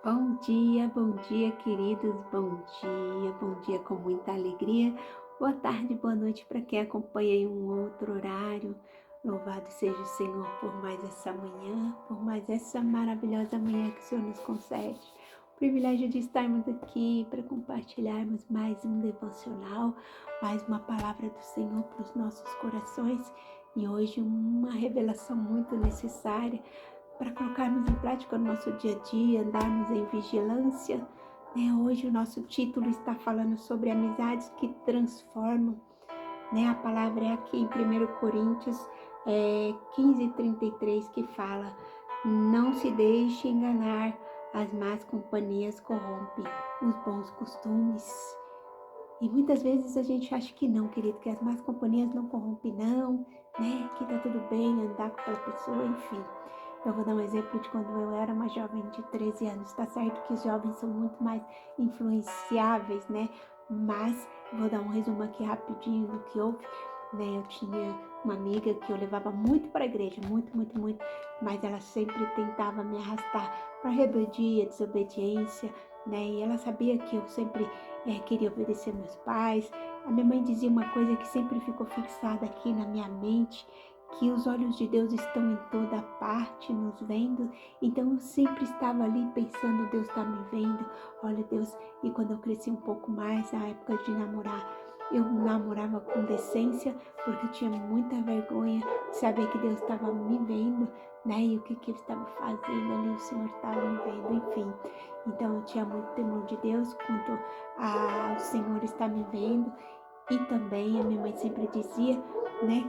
Bom dia, queridos. Bom dia com muita alegria. Boa tarde, boa noite para quem acompanha em um outro horário. Louvado seja o Senhor por mais essa manhã, por mais essa maravilhosa manhã que o Senhor nos concede. O privilégio de estarmos aqui para compartilharmos mais um devocional, mais uma palavra do Senhor para os nossos corações e hoje uma revelação muito necessária para colocarmos em prática no nosso dia a dia, andarmos em vigilância. Hoje o nosso título está falando sobre amizades que transformam. A palavra é aqui em 1 Coríntios 15:33 que fala: não se deixe enganar, as más companhias corrompem os bons costumes. E muitas vezes a gente acha que não, querido, que as más companhias não corrompem não, que tá tudo bem andar com aquela pessoa, enfim. Eu vou dar um exemplo de quando eu era uma jovem de 13 anos. Tá certo que os jovens são muito mais influenciáveis, Mas vou dar um resumo aqui rapidinho do que houve, Eu tinha uma amiga que eu levava muito para a igreja, muito, muito, muito, mas ela sempre tentava me arrastar para rebeldia, desobediência, E ela sabia que eu sempre queria obedecer meus pais. A minha mãe dizia uma coisa que sempre ficou fixada aqui na minha mente, que os olhos de Deus estão em toda parte, nos vendo. Então eu sempre estava ali pensando, Deus está me vendo, olha Deus. E quando eu cresci um pouco mais, na época de namorar, eu namorava com decência, porque eu tinha muita vergonha de saber que Deus estava me vendo, E o que eu estava fazendo ali, o Senhor estava me vendo, enfim. Então eu tinha muito temor de Deus quanto ao Senhor estar me vendo. E também a minha mãe sempre dizia,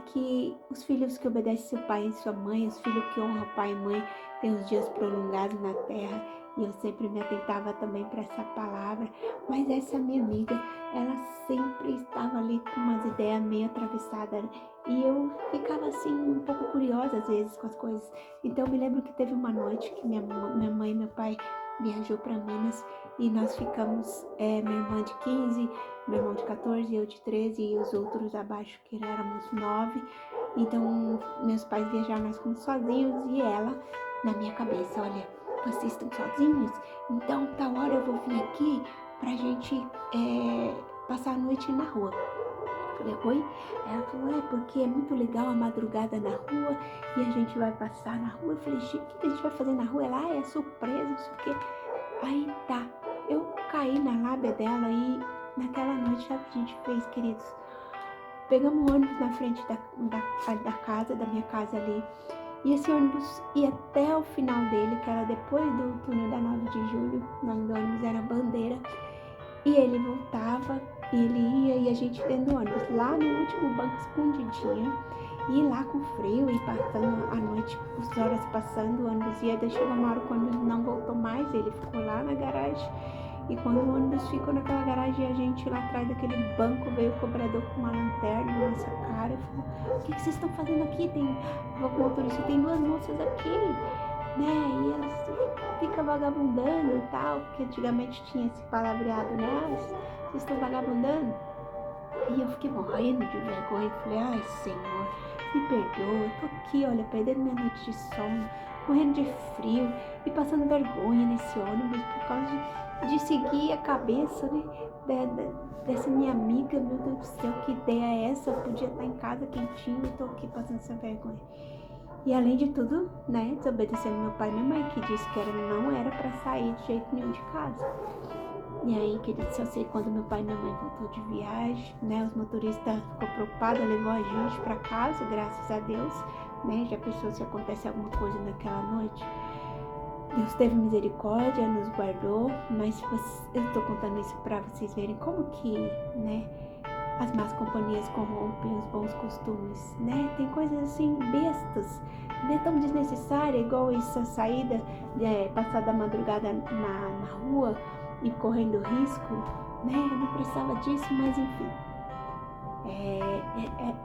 que os filhos que obedecem seu pai e sua mãe, os filhos que honram pai e mãe, têm os dias prolongados na terra. E eu sempre me atentava também para essa palavra. Mas essa minha amiga, ela sempre estava ali com umas ideias meio atravessadas. E eu ficava assim um pouco curiosa às vezes com as coisas. Então eu me lembro que teve uma noite que minha mãe e meu pai viajou para Minas e nós ficamos, minha irmã de 15, meu irmão de 14, eu de 13 e os outros abaixo, que éramos 9. Então, meus pais viajaram, nós fomos sozinhos e ela, na minha cabeça, olha, vocês estão sozinhos? Então, tal hora eu vou vir aqui pra gente passar a noite na rua. Eu falei, oi? Ela falou, porque é muito legal a madrugada na rua e a gente vai passar na rua. Eu falei, gente, o que a gente vai fazer na rua? Ela, é surpresa, não sei o quê. Aí tá, eu caí na lábia dela e naquela noite, sabe o que a gente fez, queridos? Pegamos um ônibus na frente da minha casa ali. E esse ônibus ia até o final dele, que era depois do túnel da 9 de julho. O nome do ônibus era Bandeira. E ele voltava, e ele ia, e a gente dentro do ônibus, lá no último banco escondidinho. E lá com frio e passando a noite, as horas passando, o ônibus ia, deixou uma hora que o ônibus não voltou mais, ele ficou lá na garagem. E quando o ônibus ficou naquela garagem, a gente lá atrás daquele banco, veio o cobrador com uma lanterna na nossa cara e falou, o que vocês estão fazendo aqui? O motorista, tem duas moças aqui, E elas ficam vagabundando e tal, porque antigamente tinha esse palavreado, vocês estão vagabundando? E eu fiquei morrendo de vergonha, falei, ai Senhor, me perdoa, eu tô aqui, olha, perdendo minha noite de sono, morrendo de frio e passando vergonha nesse ônibus por causa de seguir a cabeça, dessa minha amiga. Meu Deus do céu, que ideia é essa? Eu podia estar em casa quentinho e tô aqui passando essa vergonha. E além de tudo, desobedecendo meu pai e minha mãe, que disse que não era pra sair de jeito nenhum de casa. E aí, querido, só sei quando meu pai e minha mãe voltou de viagem, os motoristas ficou preocupados, levou a gente pra casa, graças a Deus, Já pensou se acontece alguma coisa naquela noite? Deus teve misericórdia, nos guardou, mas eu estou contando isso para vocês verem como que, as más companhias corrompem os bons costumes, Tem coisas assim bestas, tão desnecessária, igual essa saída, passar da madrugada na rua e correndo risco, Eu não precisava disso, mas enfim,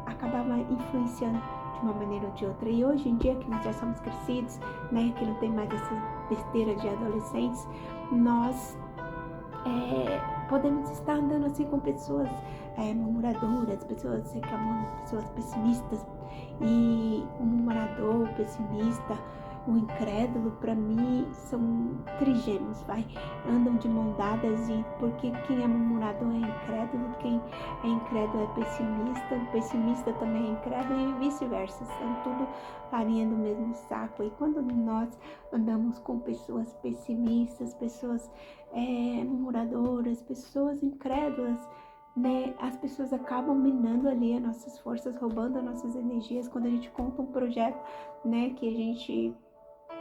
acabava influenciando de uma maneira ou de outra. E hoje em dia, que nós já somos crescidos, que não tem mais essa besteira de adolescentes, nós podemos estar andando assim com pessoas murmuradoras, pessoas reclamando, pessoas pessimistas. E um murmurador, pessimista, o incrédulo, para mim, são trigêmeos, andam de mão dadas, e porque quem é murmurador é incrédulo, quem é incrédulo é pessimista, o pessimista também é incrédulo e vice-versa, são tudo farinha do mesmo saco. E quando nós andamos com pessoas pessimistas, pessoas murmuradoras, pessoas incrédulas, né, as pessoas acabam minando ali as nossas forças, roubando as nossas energias. Quando a gente conta um projeto, né, que a gente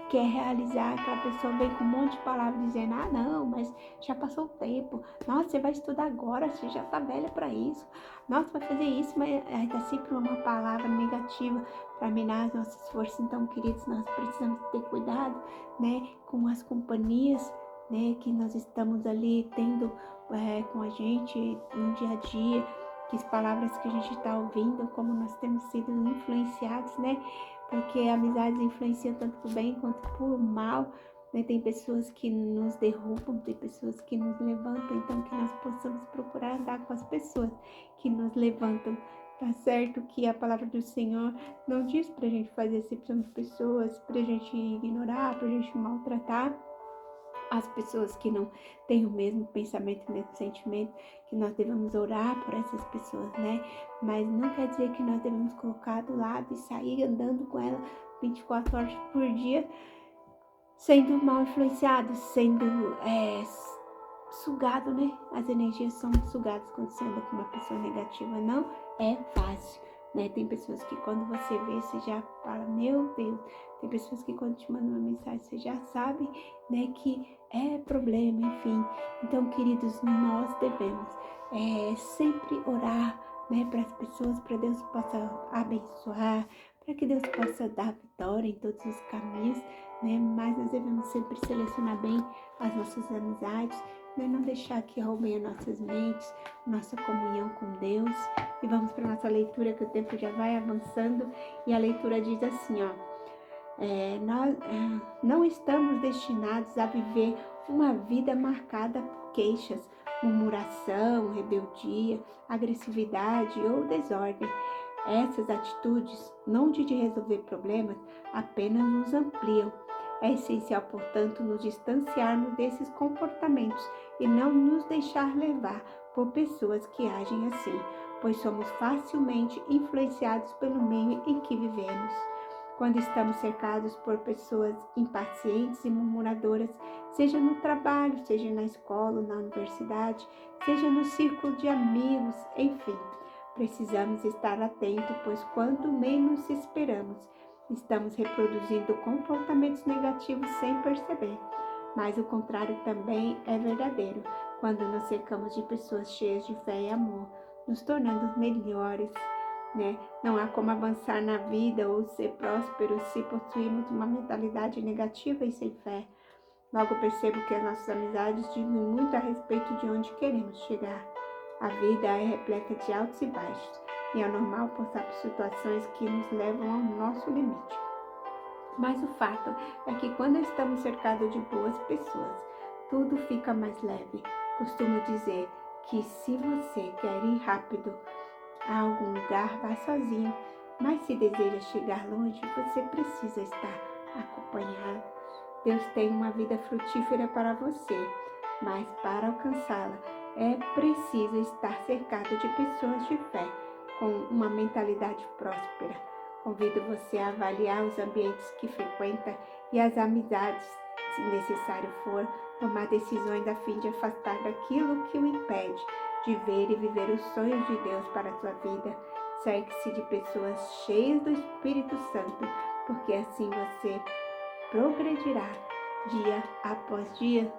quer realizar, aquela pessoa vem com um monte de palavras dizendo: ah, não, mas já passou o tempo, nossa, você vai estudar agora, você já tá velha para isso, nossa, vai fazer isso, mas aí tá sempre uma palavra negativa para minar as nossas forças. Então, queridos, nós precisamos ter cuidado, né, com as companhias, né, que nós estamos ali tendo com a gente no dia a dia, que as palavras que a gente está ouvindo, como nós temos sido influenciados, né? Porque amizades influenciam tanto por bem quanto por mal, né? Tem pessoas que nos derrubam, tem pessoas que nos levantam, então que nós possamos procurar andar com as pessoas que nos levantam. Tá certo que a palavra do Senhor não diz pra gente fazer acepção de pessoas, pra gente ignorar, pra gente maltratar as pessoas que não têm o mesmo pensamento, o mesmo sentimento, que nós devemos orar por essas pessoas, né? Mas não quer dizer que nós devemos colocar do lado e sair andando com ela 24 horas por dia, sendo mal influenciados, sendo sugado, né? As energias são sugadas quando você anda com uma pessoa negativa. Não é fácil, né? Tem pessoas que quando você vê, você já fala: meu Deus. Tem pessoas que quando te mandam uma mensagem, você já sabe, né, que é problema, enfim. Então, queridos, nós devemos sempre orar, né, para as pessoas, para Deus possa abençoar, para que Deus possa dar vitória em todos os caminhos, né? Mas nós devemos sempre selecionar bem as nossas amizades, né? Não deixar que roubem as nossas mentes, nossa comunhão com Deus. E vamos para a nossa leitura, que o tempo já vai avançando, e a leitura diz assim, ó: nós não estamos destinados a viver uma vida marcada por queixas, murmuração, rebeldia, agressividade ou desordem. Essas atitudes, não de resolver problemas, apenas os ampliam. É essencial, portanto, nos distanciarmos desses comportamentos e não nos deixar levar por pessoas que agem assim, pois somos facilmente influenciados pelo meio em que vivemos. Quando estamos cercados por pessoas impacientes e murmuradoras, seja no trabalho, seja na escola, na universidade, seja no círculo de amigos, enfim, precisamos estar atentos, pois quanto menos esperamos, estamos reproduzindo comportamentos negativos sem perceber. Mas o contrário também é verdadeiro, quando nos cercamos de pessoas cheias de fé e amor, nos tornando melhores, né? Não há como avançar na vida ou ser próspero se possuirmos uma mentalidade negativa e sem fé. Logo percebo que as nossas amizades dizem muito a respeito de onde queremos chegar. A vida é repleta de altos e baixos, e é normal passar por situações que nos levam ao nosso limite. Mas o fato é que quando estamos cercados de boas pessoas, tudo fica mais leve. Costumo dizer que se você quer ir rápido a algum lugar, vá sozinho, mas se deseja chegar longe, você precisa estar acompanhado. Deus tem uma vida frutífera para você, mas para alcançá-la é preciso estar cercado de pessoas de fé, com uma mentalidade próspera. Convido você a avaliar os ambientes que frequenta e as amizades, se necessário for, tomar decisões a fim de afastar daquilo que o impede de ver e viver os sonhos de Deus para a sua vida. Cerque-se de pessoas cheias do Espírito Santo, porque assim você progredirá dia após dia.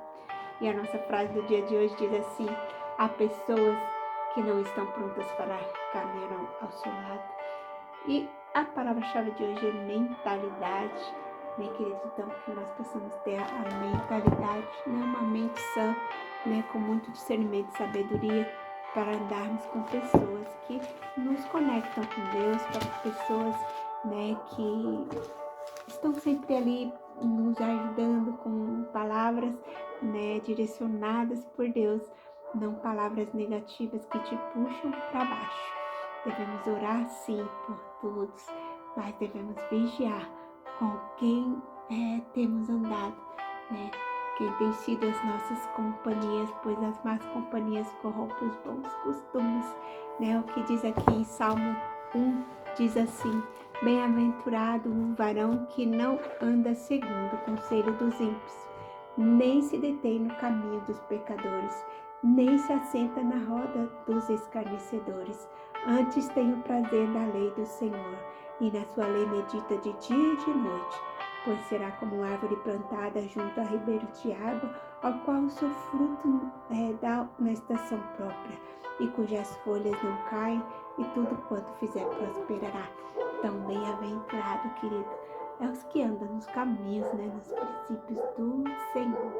E a nossa frase do dia de hoje diz assim: há pessoas que não estão prontas para caminhar ao seu lado. E a palavra-chave de hoje é mentalidade, né, queridos? Então, que nós possamos ter a mentalidade, né, uma mente sã, né, com muito discernimento e sabedoria, para andarmos com pessoas que nos conectam com Deus, para pessoas, né, que estão sempre ali nos ajudando com palavras, né, direcionadas por Deus, não palavras negativas que te puxam para baixo. Devemos orar sim por todos, mas devemos vigiar com quem temos andado, né? Quem tem sido as nossas companhias, pois as más companhias corrompem os bons costumes, né? O que diz aqui em Salmo 1, diz assim: bem-aventurado o varão que não anda segundo o conselho dos ímpios, nem se detém no caminho dos pecadores, nem se assenta na roda dos escarnecedores. Antes tem o prazer da lei do Senhor, e na sua lei medita de dia e de noite. Pois será como árvore plantada junto a ribeiros de água, ao qual o seu fruto dá na estação própria, e cujas folhas não caem, e tudo quanto fizer prosperará. Então, bem-aventurado, querido, é os que andam nos caminhos, né, nos princípios do Senhor.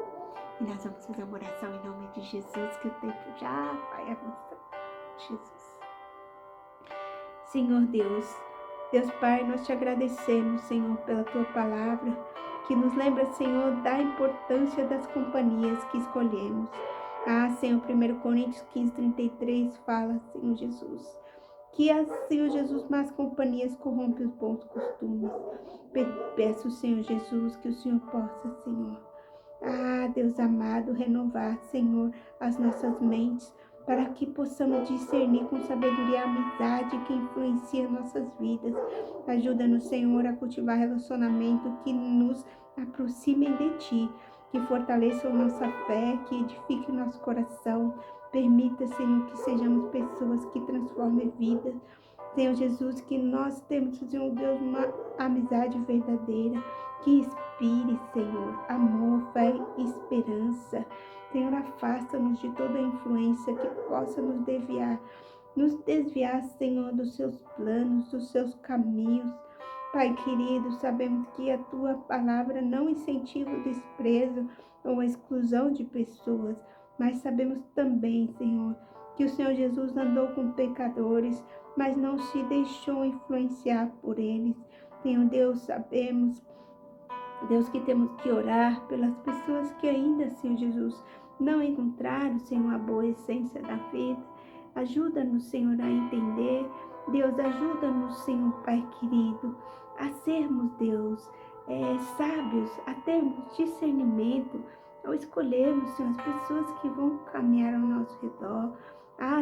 E nós vamos fazer uma oração em nome de Jesus, que o tempo já vai avançando. Jesus. Senhor Deus Pai, nós te agradecemos, Senhor, pela tua palavra, que nos lembra, Senhor, da importância das companhias que escolhemos. Senhor, 1 Coríntios 15:33 fala, Senhor Jesus, que Senhor Jesus, más companhias corrompem os bons costumes. Peço, Senhor Jesus, que o Senhor possa, Senhor, Deus amado, renovar, Senhor, as nossas mentes, para que possamos discernir com sabedoria a amizade que influencia nossas vidas. Ajuda-nos, Senhor, a cultivar relacionamento que nos aproximem de Ti, que fortaleçam nossa fé, que edifiquem nosso coração. Permita, Senhor, que sejamos pessoas que transformem vidas. Senhor Jesus, que nós temos, Senhor Deus, uma amizade verdadeira, que inspire, Senhor, amor, fé e esperança. Senhor, afasta-nos de toda influência que possa nos desviar, Senhor, dos seus planos, dos seus caminhos. Pai querido, sabemos que a tua palavra não incentiva o desprezo ou a exclusão de pessoas, mas sabemos também, Senhor, que o Senhor Jesus andou com pecadores, mas não se deixou influenciar por eles. Senhor Deus, sabemos, Deus, que temos que orar pelas pessoas que ainda, Senhor Jesus, não encontraram, Senhor, a boa essência da vida. Ajuda-nos, Senhor, a entender. Deus, ajuda-nos, Senhor, Pai querido, a sermos, Deus, sábios, a termos discernimento, ao escolhermos, Senhor, as pessoas que vão caminhar ao nosso redor.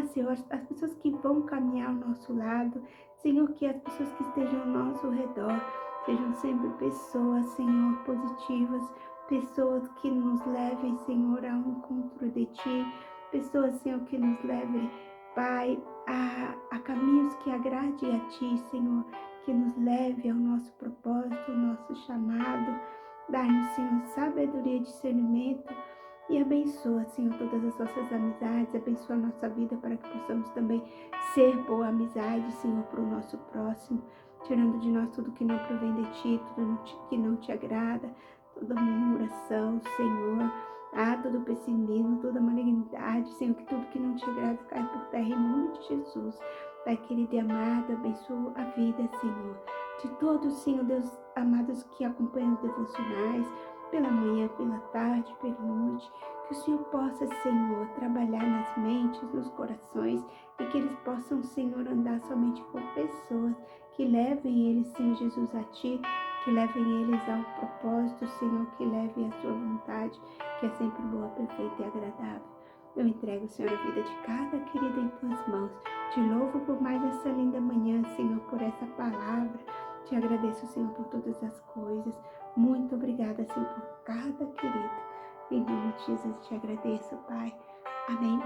Senhor, as pessoas que vão caminhar ao nosso lado. Senhor, que as pessoas que estejam ao nosso redor sejam sempre pessoas, Senhor, positivas, pessoas que nos levem, Senhor, ao encontro de Ti, pessoas, Senhor, que nos levem, Pai, a caminhos que agrade a Ti, Senhor, que nos leve ao nosso propósito, ao nosso chamado. Dai-nos, Senhor, sabedoria e discernimento e abençoa, Senhor, todas as nossas amizades, abençoa a nossa vida para que possamos também ser boa amizade, Senhor, para o nosso próximo, tirando de nós tudo que não provém de Ti, tudo que não Te agrada, toda murmuração, Senhor, todo pessimismo, toda malignidade, Senhor, que tudo que não Te agrada caia por terra em nome de Jesus. Pai querido e amado, abençoa a vida, Senhor, de todos, Senhor Deus, amados que acompanham os devocionais, pela manhã, pela tarde, pela noite, que o Senhor possa, Senhor, trabalhar nas mentes, nos corações, e que eles possam, Senhor, andar somente com pessoas que levem eles, Senhor Jesus, a Ti, que levem eles ao propósito, Senhor, que levem a Sua vontade, que é sempre boa, perfeita e agradável. Eu entrego, Senhor, a vida de cada querida em Tuas mãos. Te louvo por mais essa linda manhã, Senhor, por essa palavra. Te agradeço, Senhor, por todas as coisas. Muito obrigada, Senhor, por cada querido. Em nome de Jesus, te agradeço, Pai. Amém.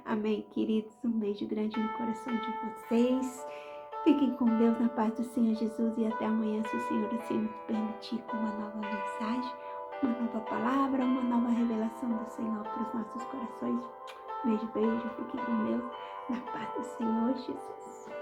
Amém, queridos. Um beijo grande no coração de vocês. Fiquem com Deus, na paz do Senhor Jesus, e até amanhã, se o Senhor assim nos permitir, com uma nova mensagem, uma nova palavra, uma nova revelação do Senhor para os nossos corações. Beijo, beijo. Fiquem com Deus, na paz do Senhor Jesus.